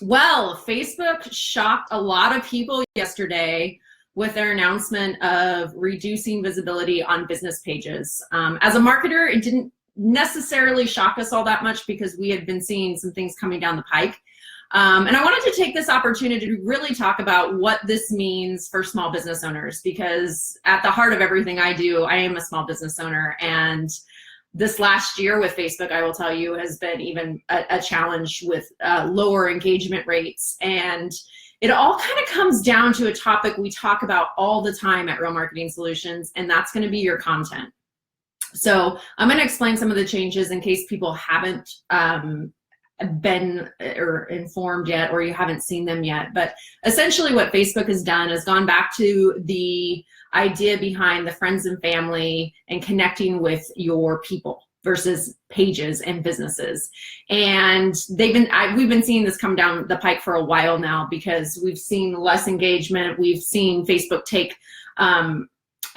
Well, Facebook shocked a lot of people yesterday with their announcement of reducing visibility on business pages. As a marketer, it didn't necessarily shock us all that much because we had been seeing some things coming down the pike. And I wanted to take this opportunity to really talk about what this means for small business owners, because at the heart of everything I do, I am a small business owner. And this last year with Facebook, I will tell you, has been even a challenge with lower engagement rates. And it all kind of comes down to a topic we talk about all the time at Real Marketing Solutions, and that's going to be your content. So I'm going to explain some of the changes in case people haven't been or informed yet, or you haven't seen them yet. But essentially what Facebook has done is gone back to the idea behind the friends and family and connecting with your people versus pages and businesses. And we've been seeing this come down the pike for a while now, because we've seen less engagement. We've seen Facebook take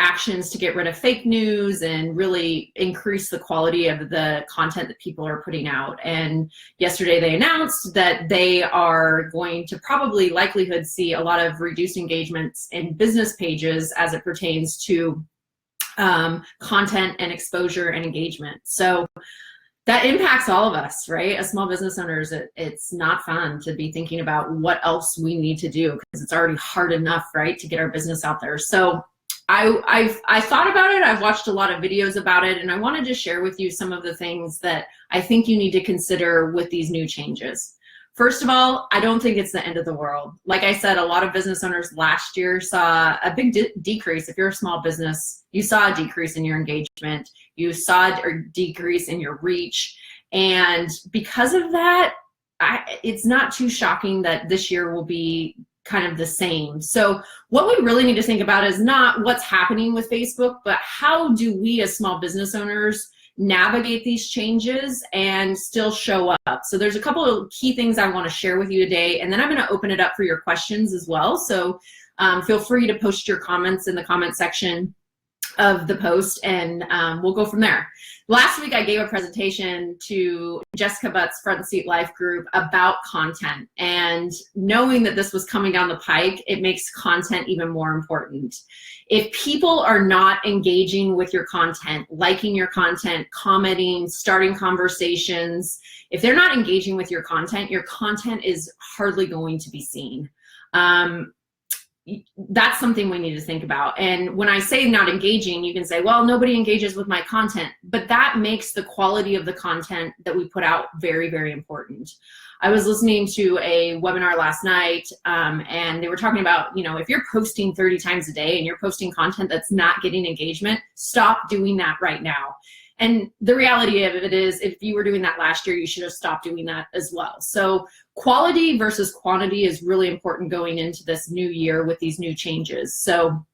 actions to get rid of fake news and really increase the quality of the content that people are putting out. And yesterday they announced that they are going to probably likelihood see a lot of reduced engagements in business pages as it pertains to content and exposure and engagement. So that impacts all of us, right? As small business owners, it's not fun to be thinking about what else we need to do, because it's already hard enough, right, to get our business out there. So I thought about it, I've watched a lot of videos about it, and I wanted to share with you some of the things that I think you need to consider with these new changes. First of all, I don't think it's the end of the world. Like I said, a lot of business owners last year saw a big decrease. If you're a small business, you saw a decrease in your engagement, you saw a decrease in your reach. And because of that, it's not too shocking that this year will be kind of the same. So what we really need to think about is not what's happening with Facebook, but how do we as small business owners navigate these changes and still show up. So there's a couple of key things I want to share with you today, and then I'm going to open it up for your questions as well. So feel free to post your comments in the comment section of the post, and we'll go from there. Last week I gave a presentation to Jessica Butt's Front Seat Life group about content, and knowing that this was coming down the pike, it makes content even more important. If people are not engaging with your content, liking your content, commenting, starting conversations, if they're not engaging with your content is hardly going to be seen. That's something we need to think about. And when I say not engaging, you can say, well, nobody engages with my content, but that makes the quality of the content that we put out very, very important. I was listening to a webinar last night, and they were talking about, if you're posting 30 times a day and you're posting content that's not getting engagement, stop doing that right now. And the reality of it is, if you were doing that last year, you should have stopped doing that as well. So quality versus quantity is really important going into this new year with these new changes. So,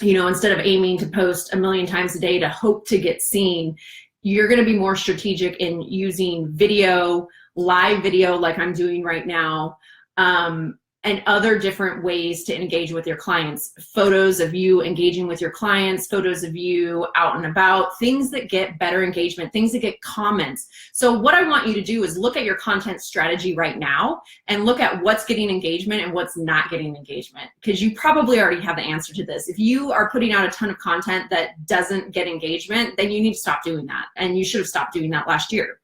instead of aiming to post 1 million times a day to hope to get seen, you're going to be more strategic in using video, live video like I'm doing right now, and other different ways to engage with your clients. Photos of you engaging with your clients, photos of you out and about, things that get better engagement, things that get comments. So what I want you to do is look at your content strategy right now and look at what's getting engagement and what's not getting engagement, because you probably already have the answer to this. If you are putting out a ton of content that doesn't get engagement, then you need to stop doing that, and you should have stopped doing that last year.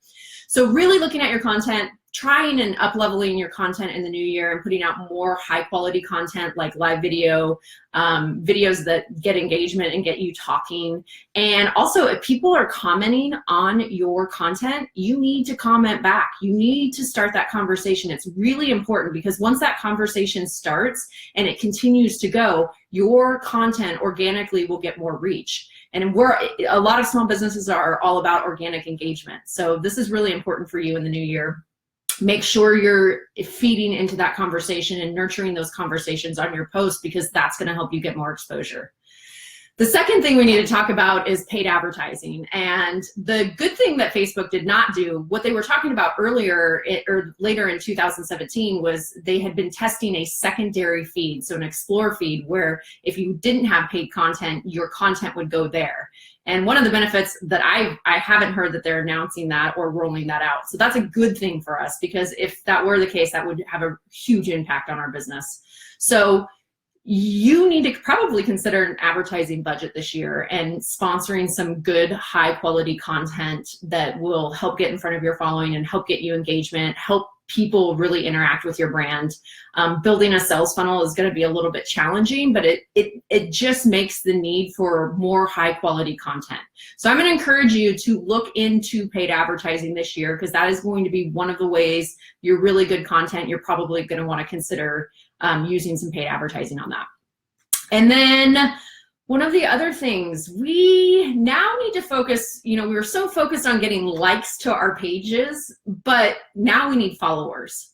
So really looking at your content, trying and up-leveling your content in the new year and putting out more high-quality content like live video, videos that get engagement and get you talking. And also, if people are commenting on your content, you need to comment back. You need to start that conversation. It's really important, because once that conversation starts and it continues to go, your content organically will get more reach. And a lot of small businesses are all about organic engagement. So this is really important for you in the new year. Make sure you're feeding into that conversation and nurturing those conversations on your post, because that's going to help you get more exposure. The second thing we need to talk about is paid advertising. And the good thing that Facebook did not do, what they were talking about earlier or later in 2017, was they had been testing a secondary feed, so an explore feed, where if you didn't have paid content, your content would go there. And one of the benefits that I haven't heard that they're announcing that or rolling that out. So that's a good thing for us, because if that were the case, that would have a huge impact on our business. So you need to probably consider an advertising budget this year and sponsoring some good, high quality content that will help get in front of your following and help get you engagement, help people really interact with your brand. Building a sales funnel is going to be a little bit challenging, but it just makes the need for more high quality content. So I'm going to encourage you to look into paid advertising this year, because that is going to be one of the ways your really good content, you're probably going to want to consider using some paid advertising on that. And then one of the other things, we now need to focus, we were so focused on getting likes to our pages, but now we need followers.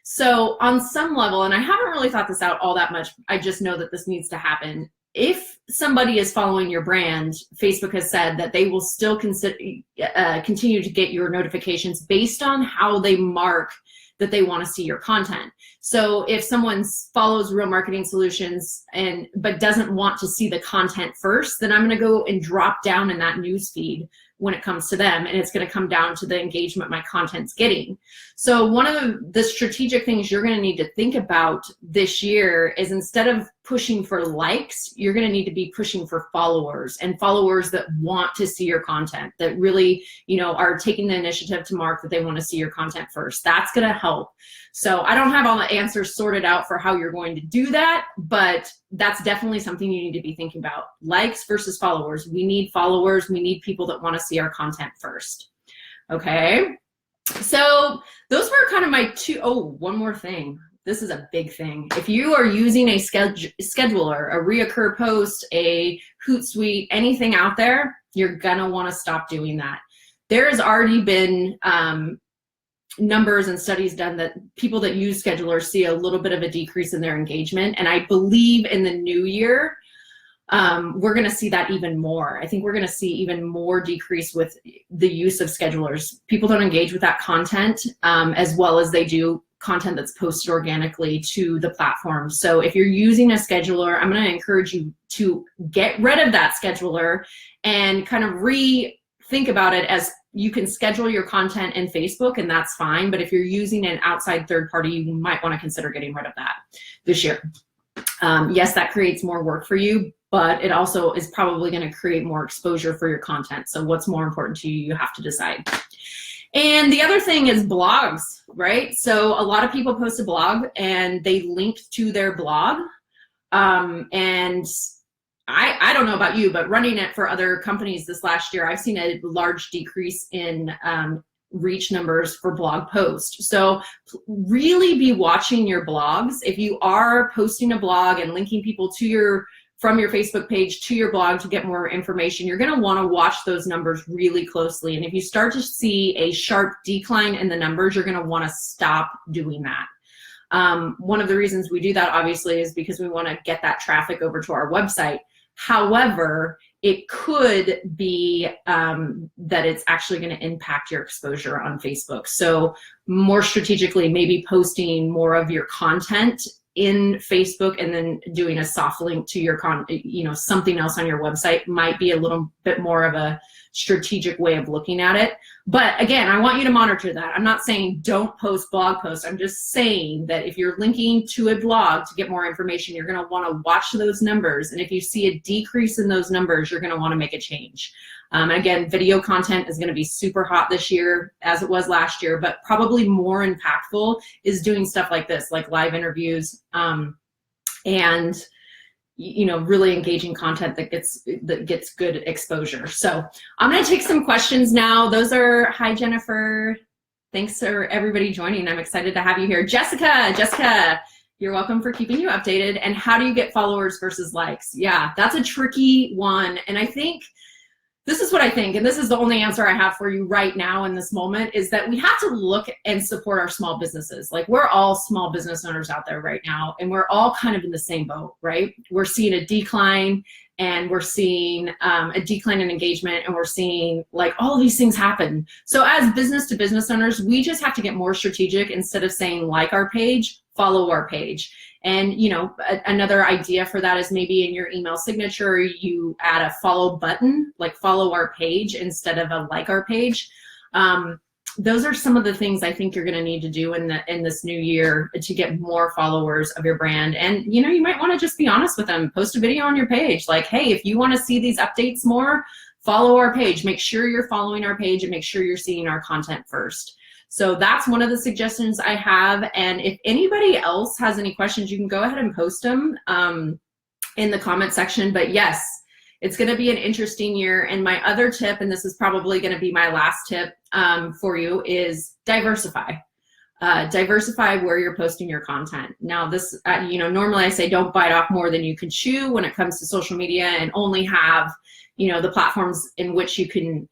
So on some level, and I haven't really thought this out all that much, I just know that this needs to happen. If somebody is following your brand, Facebook has said that they will still continue to get your notifications based on how they mark that they want to see your content. So if someone follows Real Marketing Solutions but doesn't want to see the content first, then I'm going to go and drop down in that news feed when it comes to them, and it's going to come down to the engagement my content's getting. So one of the strategic things you're going to need to think about this year is, instead of pushing for likes, you're going to need to be pushing for followers, and followers that want to see your content, that really, are taking the initiative to mark that they want to see your content first. That's going to help. So I don't have all the answers sorted out for how you're going to do that, but that's definitely something you need to be thinking about. Likes versus followers. We need followers. We need people that want to see our content first. Okay. So those were kind of my two. Oh, one more thing. This is a big thing. If you are using a scheduler, a reoccur post, a Hootsuite, anything out there, you're gonna want to stop doing that. There has already been numbers and studies done that people that use schedulers see a little bit of a decrease in their engagement. And I believe in the new year, we're going to see that even more. I think we're going to see even more decrease with the use of schedulers. People don't engage with that content as well as they do content that's posted organically to the platform. So if you're using a scheduler, I'm going to encourage you to get rid of that scheduler and kind of think about it as you can schedule your content in Facebook, and that's fine. But if you're using an outside third party, you might want to consider getting rid of that this year. Yes, that creates more work for you, but it also is probably going to create more exposure for your content. So what's more important to you, you have to decide. And the other thing is blogs, right? So a lot of people post a blog and they link to their blog. And I don't know about you, but running it for other companies this last year, I've seen a large decrease in reach numbers for blog posts. So really be watching your blogs. If you are posting a blog and linking people to from your Facebook page to your blog to get more information, you're going to want to watch those numbers really closely. And if you start to see a sharp decline in the numbers, you're going to want to stop doing that. One of the reasons we do that, obviously, is because we want to get that traffic over to our website. However, it could be that it's actually going to impact your exposure on Facebook. So more strategically, maybe posting more of your content in Facebook and then doing a soft link to your something else on your website might be a little bit more of a strategic way of looking at it. But again, I want you to monitor that. I'm not saying don't post blog posts. I'm just saying that if you're linking to a blog to get more information, you're going to want to watch those numbers. And if you see a decrease in those numbers, you're going to want to make a change. Again, video content is going to be super hot this year, as it was last year, but probably more impactful is doing stuff like this, like live interviews, and really engaging content that gets good exposure. So I'm going to take some questions now. Those are, hi Jennifer, thanks for everybody joining. I'm excited to have you here. Jessica, you're welcome, for keeping you updated. And how do you get followers versus likes? Yeah, that's a tricky one. And I think this is what I think, and this is the only answer I have for you right now in this moment, is that we have to look and support our small businesses. Like, we're all small business owners out there right now, and we're all kind of in the same boat, right? We're seeing a decline, and we're seeing a decline in engagement, and we're seeing like all of these things happen. So as business to business owners, we just have to get more strategic. Instead of saying like our page, follow our page. And another idea for that is maybe in your email signature, you add a follow button, like follow our page instead of a like our page. Those are some of the things I think you're going to need to do in this new year to get more followers of your brand. And you might want to just be honest with them. Post a video on your page like, hey, if you want to see these updates more, follow our page. Make sure you're following our page and make sure you're seeing our content first. So that's one of the suggestions I have. And if anybody else has any questions, you can go ahead and post them in the comment section. But yes, it's going to be an interesting year. And my other tip, and this is probably going to be my last tip for you, is diversify. Diversify where you're posting your content. Now this, normally I say don't bite off more than you can chew when it comes to social media, and only have the platforms in which you can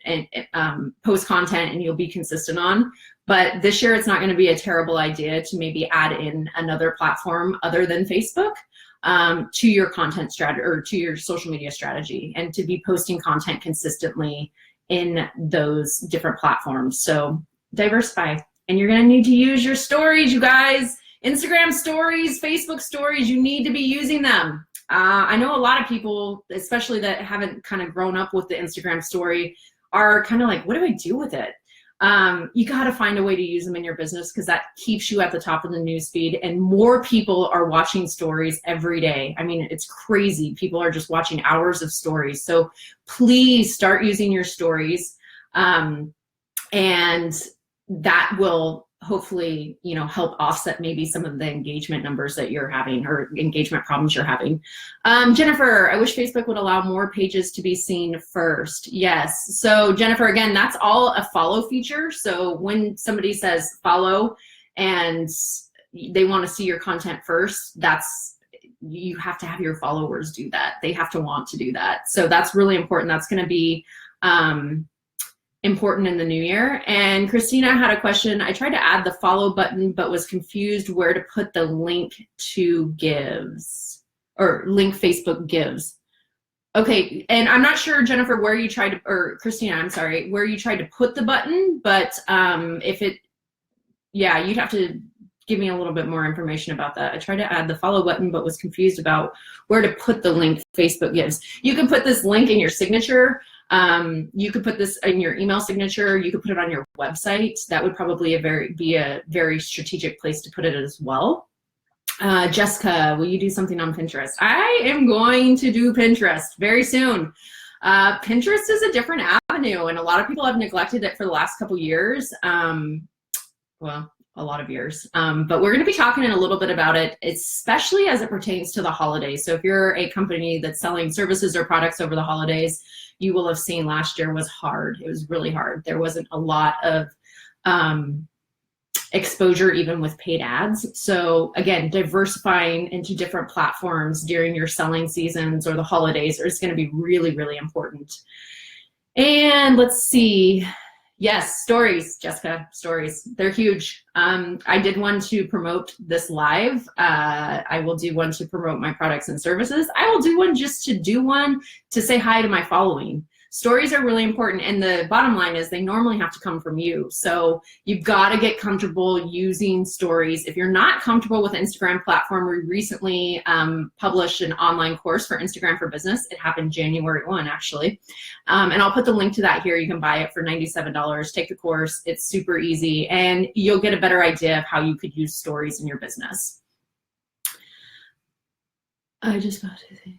post content and you'll be consistent on. But this year, it's not going to be a terrible idea to maybe add in another platform other than Facebook to your content strategy or to your social media strategy, and to be posting content consistently in those different platforms. So diversify. And you're going to need to use your stories, you guys. Instagram stories, Facebook stories, you need to be using them. I know a lot of people, especially that haven't kind of grown up with the Instagram story, are kind of like, what do I do with it? You got to find a way to use them in your business, because that keeps you at the top of the newsfeed, and more people are watching stories every day. I mean, it's crazy. People are just watching hours of stories. So please start using your stories, and that will hopefully, help offset maybe some of the engagement numbers that you're having, or engagement problems you're having. Jennifer, I wish Facebook would allow more pages to be seen first. Yes. So Jennifer, again, that's all a follow feature. So when somebody says follow and they want to see your content first, you have to have your followers do that. They have to want to do that. So that's really important. That's going to be important in the new year. And Christina had a question. I tried to add the follow button, but was confused where to put the link to gives, or link Facebook gives. Okay, and I'm not sure, Jennifer, where you tried to, or Christina, I'm sorry, where you tried to put the button, but you'd have to give me a little bit more information about that. I tried to add the follow button, but was confused about where to put the link Facebook gives. You can put this link in your signature. You could put this in your email signature. You could put it on your website. That would probably be a very strategic place to put it as well. Jessica, will you do something on Pinterest? I am going to do Pinterest very soon. Pinterest is a different avenue, and a lot of people have neglected it for the last couple years. Well, a lot of years. But we're going to be talking a little bit about it, especially as it pertains to the holidays. So if you're a company that's selling services or products over the holidays, you will have seen last year was hard. It was really hard. There wasn't a lot of exposure even with paid ads. So again, diversifying into different platforms during your selling seasons or the holidays is going to be really, really important. And let's see. Yes, stories, Jessica, stories. They're huge. I did one to promote this live. I will do one to promote my products and services. I will do one just to do one to say hi to my following. Stories are really important, and the bottom line is they normally have to come from you. So you've got to get comfortable using stories. If you're not comfortable with Instagram platform, we recently published an online course for Instagram for Business. It happened January 1, actually. And I'll put the link to that here. You can buy it for $97. Take the course. It's super easy, and you'll get a better idea of how you could use stories in your business. I just about to think.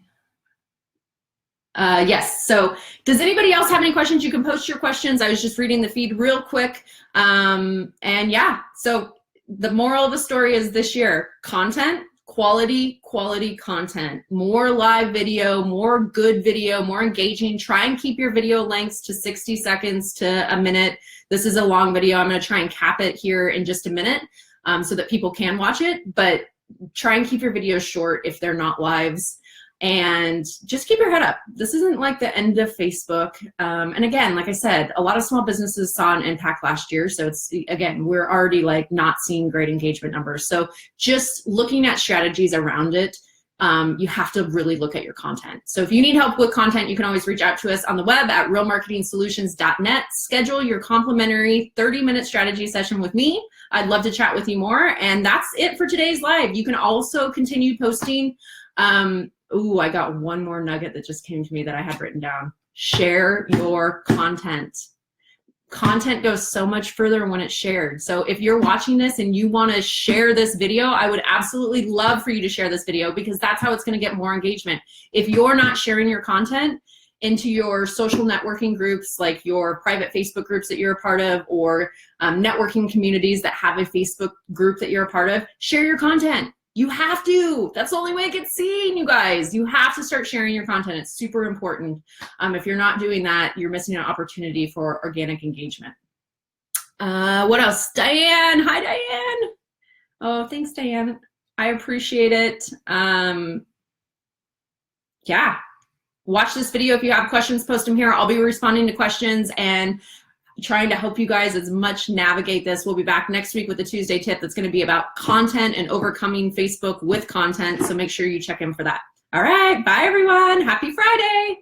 Yes, so does anybody else have any questions? You can post your questions. I was just reading the feed real quick. And yeah, so the moral of the story is this year, content, quality content, more live video, more good video, more engaging. Try and keep your video lengths to 60 seconds to a minute. This is a long video. I'm going to try and cap it here in just a minute so that people can watch it, but try and keep your videos short if they're not lives. And just keep your head up. This isn't like the end of Facebook. And again, like I said, a lot of small businesses saw an impact last year. So it's, again, we're already like not seeing great engagement numbers. So just looking at strategies around it you have to really look at your content. So if you need help with content, you can always reach out to us on the web at realmarketingsolutions.net. Schedule your complimentary 30-minute strategy session with me. I'd love to chat with you more. And that's it for today's live. You can also continue posting. I got one more nugget that just came to me that I had written down. Share your content. Content goes so much further when it's shared. So if you're watching this and you want to share this video, I would absolutely love for you to share this video, because that's how it's going to get more engagement. If you're not sharing your content into your social networking groups, like your private Facebook groups that you're a part of, or networking communities that have a Facebook group that you're a part of, share your content. You have to. That's the only way it gets seen, you guys. You have to start sharing your content. It's super important. If you're not doing that, you're missing an opportunity for organic engagement. What else? Diane. Hi, Diane. Oh, thanks, Diane. I appreciate it. Yeah. Watch this video. If you have questions, post them here. I'll be responding to questions and trying to help you guys as much navigate this. We'll be back next week with a Tuesday tip that's going to be about content and overcoming Facebook with content. So make sure you check in for that. All right. Bye, everyone. Happy Friday.